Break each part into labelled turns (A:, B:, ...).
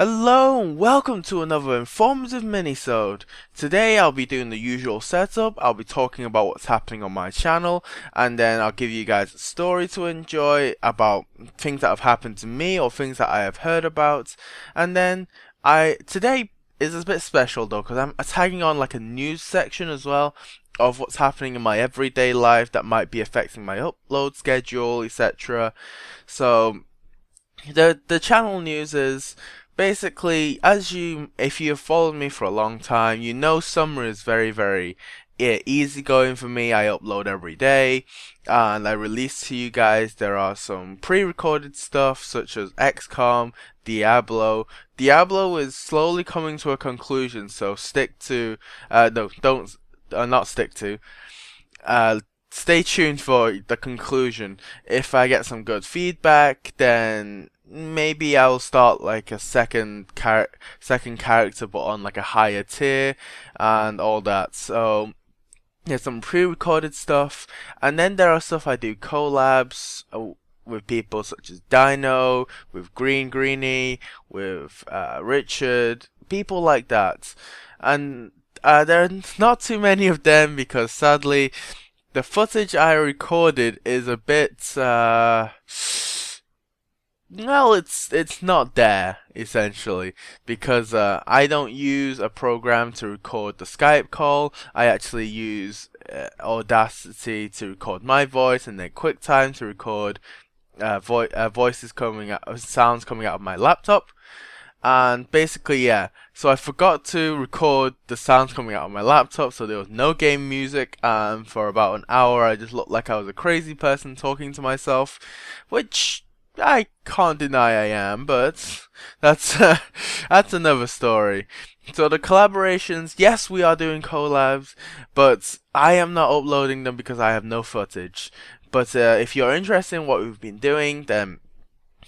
A: Hello and welcome to another informative minisode. Today I'll be doing the usual setup. I'll be talking about what's happening on my channel, and then I'll give you guys a story to enjoy about things that have happened to me or things that I have heard about. And then today is a bit special though, because I'm tagging on like a news section as well of what's happening in my everyday life that might be affecting my upload schedule, etc. So the channel news is basically, if you have followed me for a long time, you know summer is very easy going for me. I upload every day and I release to you guys. There are some pre-recorded stuff such as XCOM, Diablo. Diablo is slowly coming to a conclusion, so stick to no, don't not stick to. Stay tuned for the conclusion. If I get some good feedback, then maybe I'll start like a second character, but on like a higher tier and all that. So there's some pre-recorded stuff, and then there are stuff I do collabs with people such as Dino, with Greenie, with Richard, people like that, and there are not too many of them because sadly the footage I recorded is a bit well, it's not there essentially because I don't use a program to record the Skype call. I actually use Audacity to record my voice, and then QuickTime to record voices coming out, sounds coming out of my laptop. And basically, yeah, so I forgot to record the sounds coming out of my laptop, so there was no game music, and for about an hour I just looked like I was a crazy person talking to myself, which I can't deny I am, but that's that's another story. So the collaborations, yes, we are doing collabs, but I am not uploading them because I have no footage. But if you're interested in what we've been doing, then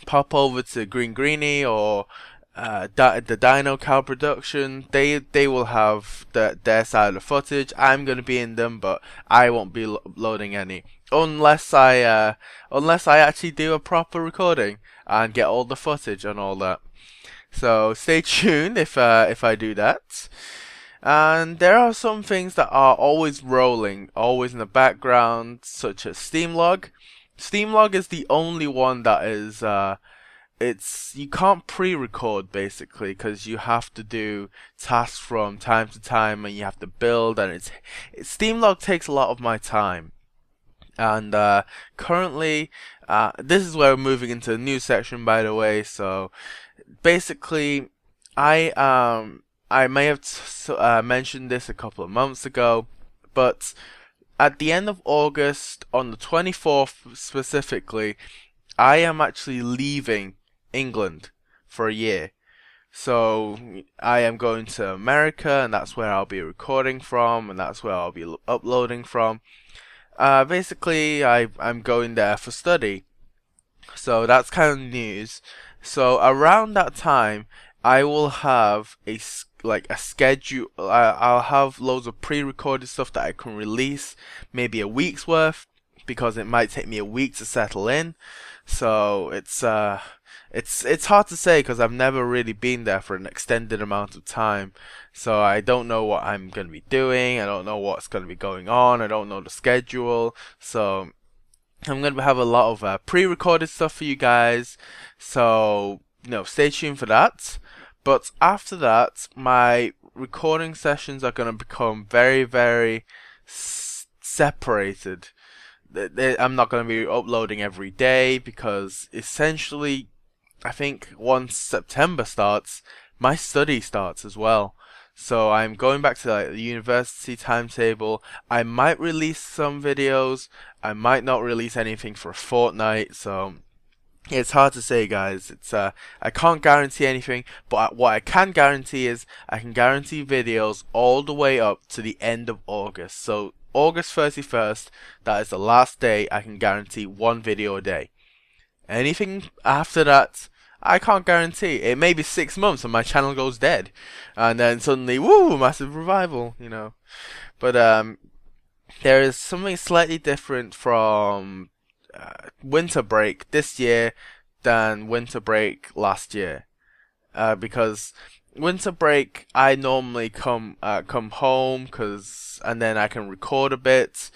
A: pop over to Greenie or the Dino Cow production. They will have their side of the footage. I'm gonna be in them, but I won't be uploading any unless I actually do a proper recording and get all the footage and all that. So stay tuned if I do that. And there are some things that are always rolling, always in the background, such as Steamlog. Steamlog is the only one that is you can't pre-record basically because you have to do tasks from time to time and you have to build, and Steamlog takes a lot of my time. And currently, this is where we're moving into the news section, by the way. So basically, I may have mentioned this a couple of months ago, but at the end of August, on the 24th specifically, I am actually leaving England for a year. So I am going to America, and that's where I'll be recording from, and that's where I'll be uploading from. Basically, I'm going there for study. So that's kind of news. So around that time, I will have a schedule. I'll have loads of pre-recorded stuff that I can release, maybe a week's worth, because it might take me a week to settle in. So it's hard to say because I've never really been there for an extended amount of time. So I don't know what I'm going to be doing. I don't know what's going to be going on. I don't know the schedule. So I'm going to have a lot of pre-recorded stuff for you guys. So, stay tuned for that. But after that, my recording sessions are going to become very separated. I'm not going to be uploading every day because essentially, I think once September starts, my study starts as well. So I'm going back to the university timetable. I might release some videos. I might not release anything for a fortnight. So it's hard to say, guys. I can't guarantee anything, but what I can guarantee is I can guarantee videos all the way up to the end of August. So August 31st, that is the last day I can guarantee one video a day. Anything after that, I can't guarantee. It may be 6 months and my channel goes dead, and then suddenly, woo, massive revival, But there is something slightly different from winter break this year than winter break last year. because winter break I normally come home, and then I can record a bit.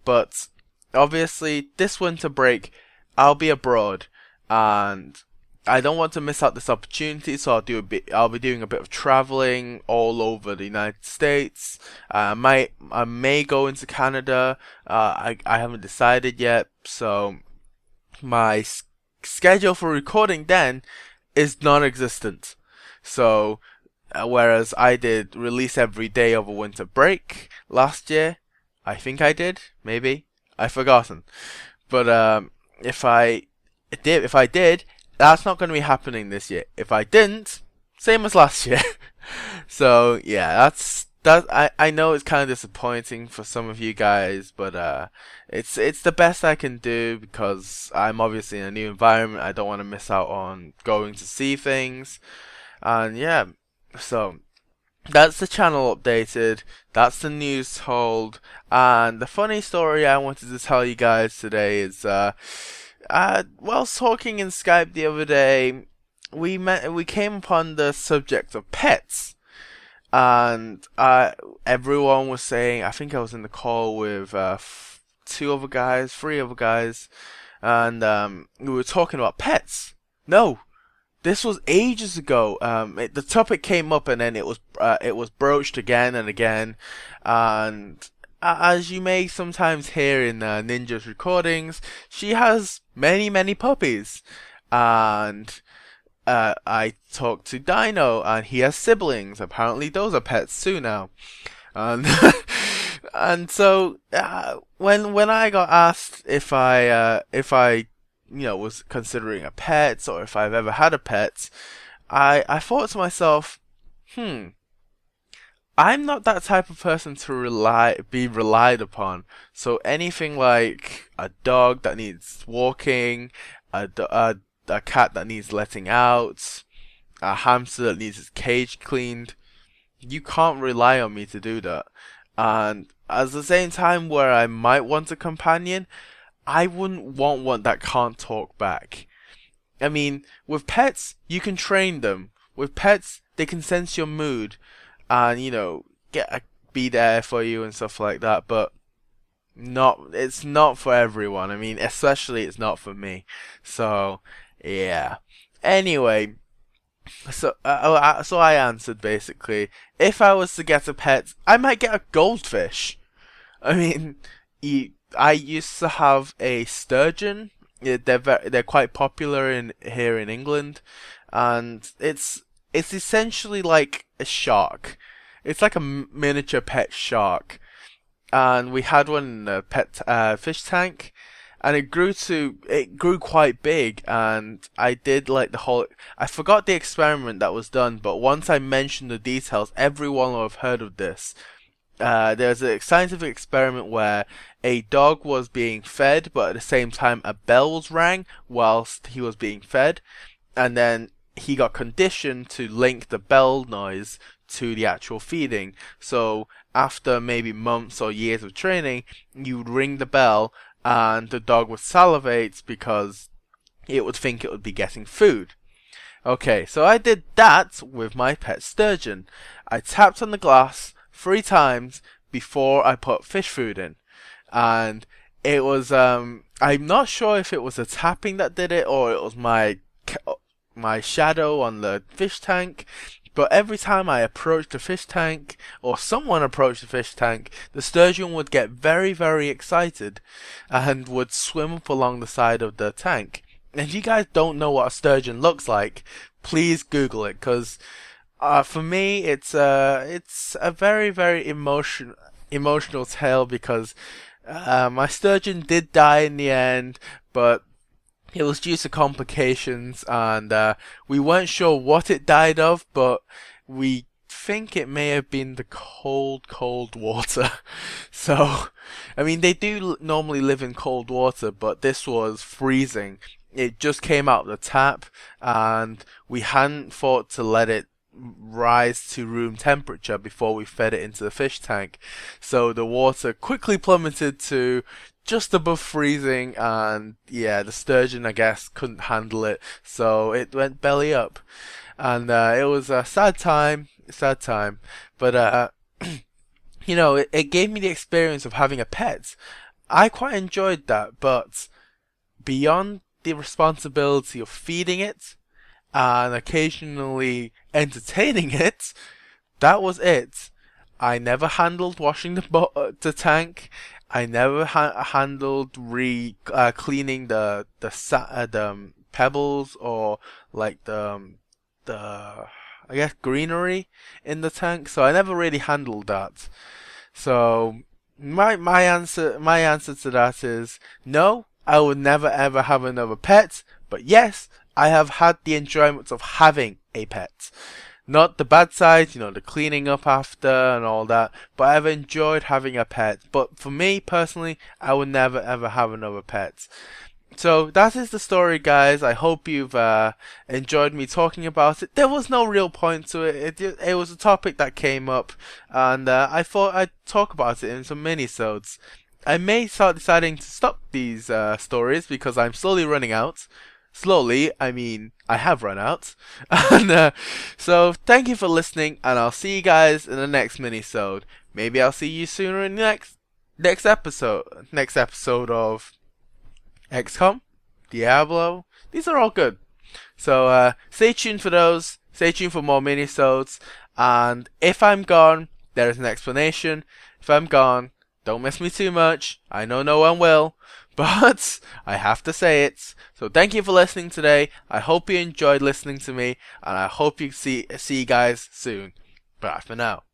A: But obviously this winter break I'll be abroad, and I don't want to miss out this opportunity, so I'll be doing a bit of traveling all over the United States. I may go into Canada. I haven't decided yet, so my schedule for recording then is non-existent. So whereas I did release every day over winter break last year, I think I did, maybe I've forgotten. But if I did, that's not going to be happening this year. If I didn't, same as last year. So yeah, that. I know it's kind of disappointing for some of you guys, but it's the best I can do because I'm obviously in a new environment. I don't want to miss out on going to see things, and yeah, so that's the channel updated. That's the news told, and the funny story I wanted to tell you guys today is whilst talking in Skype the other day, we came upon the subject of pets, and everyone was saying. I think I was in the call with three other guys, and we were talking about pets. No, this was ages ago. The topic came up, and then it was broached again and again, and as you may sometimes hear in Ninja's recordings, she has many puppies, and I talked to Dino, and he has siblings. Apparently, those are pets too now, and and so when I got asked if I was considering a pet or if I've ever had a pet, I thought to myself, I'm not that type of person to be relied upon. So anything like a dog that needs walking, a cat that needs letting out, a hamster that needs its cage cleaned, you can't rely on me to do that. And at the same time, where I might want a companion, I wouldn't want one that can't talk back. I mean, with pets, you can train them. With pets, they can sense your mood and be there for you and stuff like that, but it's not for everyone. I mean, especially it's not for me. So yeah, anyway, so I answered basically, if I was to get a pet, I might get a goldfish. I mean, I used to have a sturgeon. They're quite popular here in England, and it's essentially like a shark. It's like a miniature pet shark, and we had one in a pet fish tank, and it grew quite big, and I did like I forgot the experiment that was done, but once I mentioned the details, everyone will have heard of this. There's a scientific experiment where a dog was being fed, but at the same time a bell was rang whilst he was being fed, and then he got conditioned to link the bell noise to the actual feeding. So after maybe months or years of training, you would ring the bell and the dog would salivate because it would think it would be getting food. Okay, so I did that with my pet sturgeon. I tapped on the glass 3 times before I put fish food in, and it was I'm not sure if it was the tapping that did it or it was my shadow on the fish tank, but every time I approached the fish tank or someone approached the fish tank, the sturgeon would get very excited and would swim up along the side of the tank. And if you guys don't know what a sturgeon looks like, please Google it, because for me it's a very emotional tale, because my sturgeon did die in the end, but it was due to complications, and we weren't sure what it died of, but we think it may have been the cold water. So, I mean, they do normally live in cold water, but this was freezing. It just came out of the tap, and we hadn't thought to let it rise to room temperature before we fed it into the fish tank. So the water quickly plummeted to just above freezing, and yeah, the sturgeon, I guess, couldn't handle it, so it went belly up. and it was a sad time, but it gave me the experience of having a pet. I quite enjoyed that, but beyond the responsibility of feeding it and occasionally entertaining it, that was it. I never handled washing the tank. I never handled cleaning the pebbles or like the I guess greenery in the tank. So I never really handled that. So my answer to that is no. I would never ever have another pet. But yes, I have had the enjoyment of having a pet. Not the bad side, the cleaning up after and all that, but I've enjoyed having a pet. But for me personally, I would never ever have another pet. So that is the story, guys. I hope you've enjoyed me talking about it. There was no real point to it. It was a topic that came up, and I thought I'd talk about it in some minisodes. I may start deciding to stop these stories because I'm slowly running out. Slowly, I mean, I have run out. And so, thank you for listening, and I'll see you guys in the next minisode. Maybe I'll see you sooner in the next episode. Next episode of XCOM, Diablo. These are all good. So, stay tuned for those. Stay tuned for more minisodes. And if I'm gone, there is an explanation. If I'm gone, don't miss me too much. I know no one will. But I have to say it. So thank you for listening today. I hope you enjoyed listening to me, and I hope you see you guys soon. Bye for now.